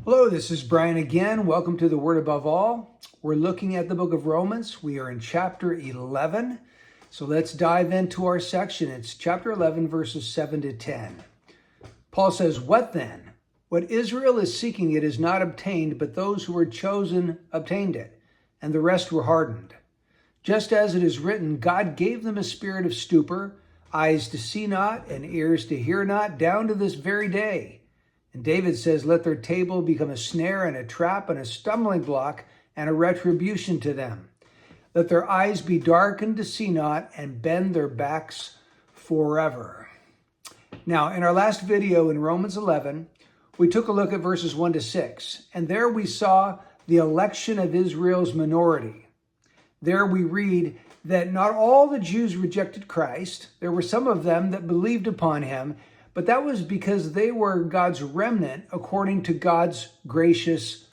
Hello, this is Brian again. Welcome to the Word Above All. We're looking at the book of Romans. We are in chapter 11. So let's dive into our section. It's chapter 11, verses 7 to 10. Paul says, "What then? What Israel is seeking it is not obtained, but those who were chosen obtained it, and the rest were hardened. Just as it is written, God gave them a spirit of stupor, eyes to see not, and ears to hear not, down to this very day. And David says, let their table become a snare and a trap and a stumbling block and a retribution to them. Let their eyes be darkened to see not and bend their backs forever." Now, in our last video in Romans 11, we took a look at verses 1 to 6, and there we saw the election of Israel's minority. There we read that not all the Jews rejected Christ. There were some of them that believed upon him, but that was because they were God's remnant according to God's gracious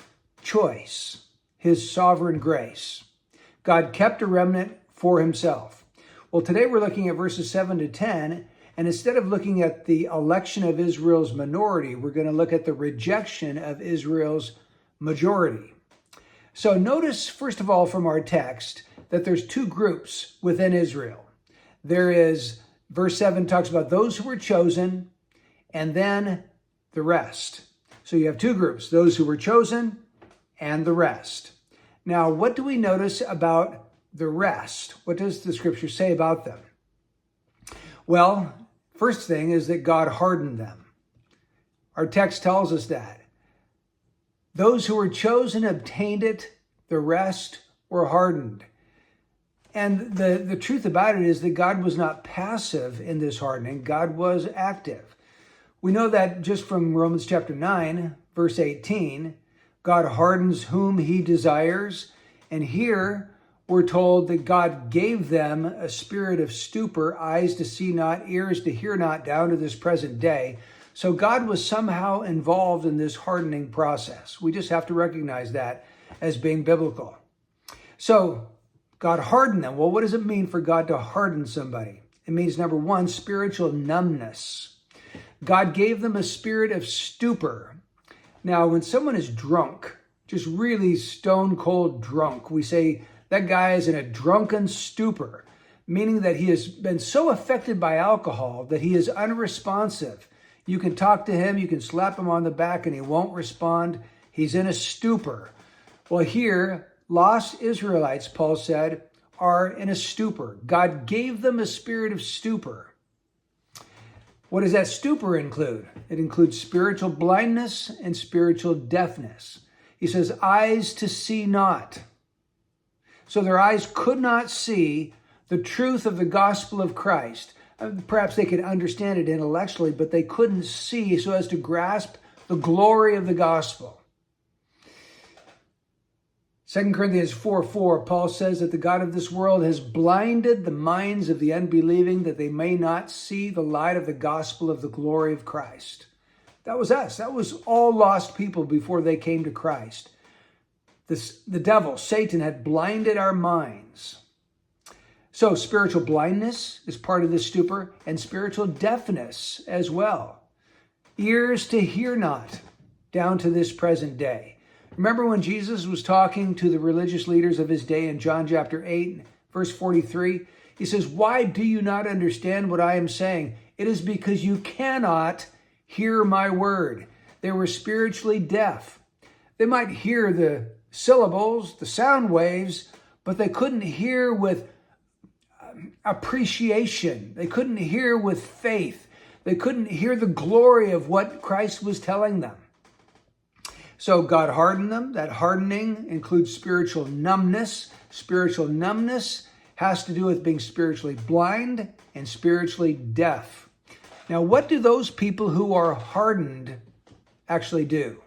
choice, his sovereign grace. God kept a remnant for himself. Well, today we're looking at verses 7 to 10, and instead of looking at the election of Israel's minority, we're going to look at the rejection of Israel's majority. So notice, first of all, from our text, that there's two groups within Israel. There is, verse 7 talks about those who were chosen, and then the rest. So you have two groups, those who were chosen and the rest. Now, what do we notice about the rest? What does the scripture say about them? Well, first thing is that God hardened them. Our text tells us that. Those who were chosen obtained it, the rest were hardened. And the truth about it is that God was not passive in this hardening. God was active. We know that just from Romans chapter 9, verse 18, God hardens whom he desires. And here we're told that God gave them a spirit of stupor, eyes to see not, ears to hear not, down to this present day. So God was somehow involved in this hardening process. We just have to recognize that as being biblical. So God hardened them. Well, what does it mean for God to harden somebody? It means, number one, spiritual numbness. God gave them a spirit of stupor. Now, when someone is drunk, just really stone cold drunk, we say that guy is in a drunken stupor, meaning that he has been so affected by alcohol that he is unresponsive. You can talk to him, you can slap him on the back, and he won't respond. He's in a stupor. Well, here, lost Israelites, Paul said, are in a stupor. God gave them a spirit of stupor. What does that stupor include? It includes spiritual blindness and spiritual deafness. He says, eyes to see not. So their eyes could not see the truth of the gospel of Christ. Perhaps they could understand it intellectually, but they couldn't see so as to grasp the glory of the gospel. 2 Corinthians 4:4, Paul says that the God of this world has blinded the minds of the unbelieving that they may not see the light of the gospel of the glory of Christ. That was us. That was all lost people before they came to Christ. The devil, Satan, had blinded our minds. So spiritual blindness is part of this stupor, and spiritual deafness as well. Ears to hear not, down to this present day. Remember when Jesus was talking to the religious leaders of his day in John chapter 8, verse 43? He says, "Why do you not understand what I am saying? It is because you cannot hear my word." They were spiritually deaf. They might hear the syllables, the sound waves, but they couldn't hear with appreciation. They couldn't hear with faith. They couldn't hear the glory of what Christ was telling them. So God hardened them. That hardening includes spiritual numbness. Spiritual numbness has to do with being spiritually blind and spiritually deaf. Now, what do those people who are hardened actually do?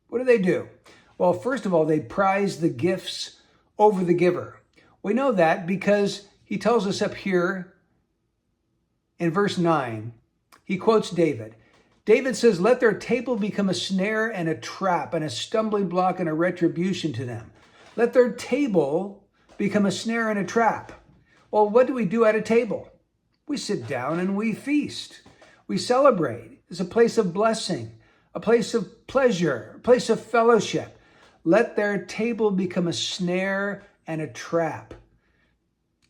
What do? Well, first of all, they prize the gifts over the giver. We know that because he tells us up here in verse 9, he quotes David. David says, let their table become a snare and a trap and a stumbling block and a retribution to them. Let their table become a snare and a trap. Well, what do we do at a table? We sit down and we feast. We celebrate. It's a place of blessing, a place of pleasure, a place of fellowship. Let their table become a snare and a trap.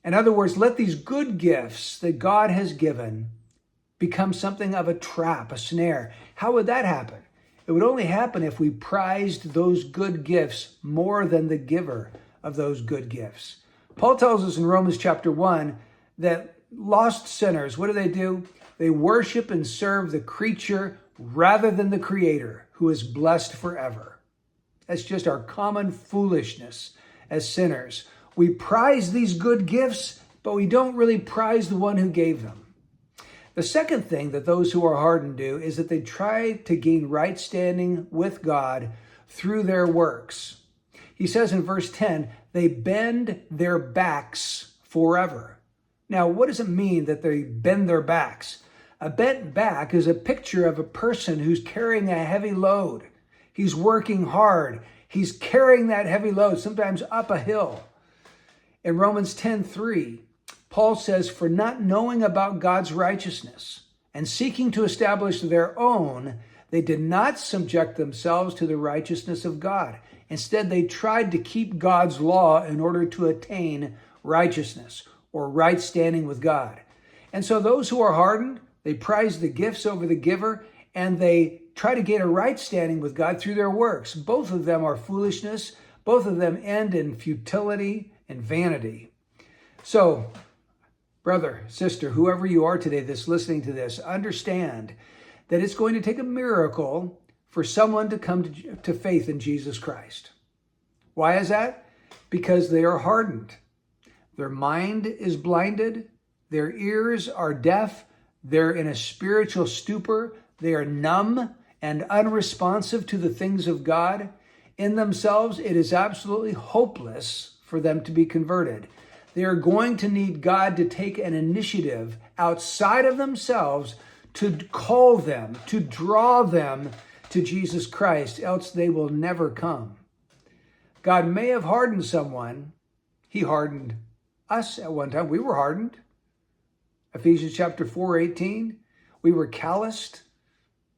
In other words, let these good gifts that God has given become something of a trap, a snare. How would that happen? It would only happen if we prized those good gifts more than the giver of those good gifts. Paul tells us in Romans chapter 1 that lost sinners, what do? They worship and serve the creature rather than the Creator, who is blessed forever. That's just our common foolishness as sinners. We prize these good gifts, but we don't really prize the one who gave them. The second thing that those who are hardened do is that they try to gain right standing with God through their works. He says in verse 10, they bend their backs forever. Now, what does it mean that they bend their backs? A bent back is a picture of a person who's carrying a heavy load. He's working hard. He's carrying that heavy load, sometimes up a hill. In Romans 10:3, Paul says, for not knowing about God's righteousness and seeking to establish their own, they did not subject themselves to the righteousness of God. Instead, they tried to keep God's law in order to attain righteousness or right standing with God. And so those who are hardened, they prize the gifts over the giver, and they try to gain a right standing with God through their works. Both of them are foolishness. Both of them end in futility and vanity. So, brother, sister, whoever you are today that's listening to this, understand that it's going to take a miracle for someone to come to faith in Jesus Christ. Why is that? Because they are hardened. Their mind is blinded. Their ears are deaf. They're in a spiritual stupor. They are numb and unresponsive to the things of God. In themselves, it is absolutely hopeless for them to be converted. They are going to need God to take an initiative outside of themselves to call them, to draw them to Jesus Christ, else they will never come. God may have hardened someone. He hardened us at one time. We were hardened. Ephesians chapter 4:18, we were calloused,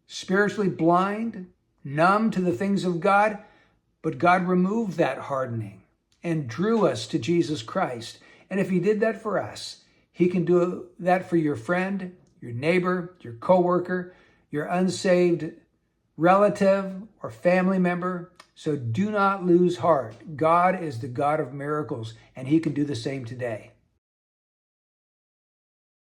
spiritually blind, numb to the things of God, but God removed that hardening and drew us to Jesus Christ. And if he did that for us, he can do that for your friend, your neighbor, your coworker, your unsaved relative or family member. So do not lose heart. God is the God of miracles, and he can do the same today.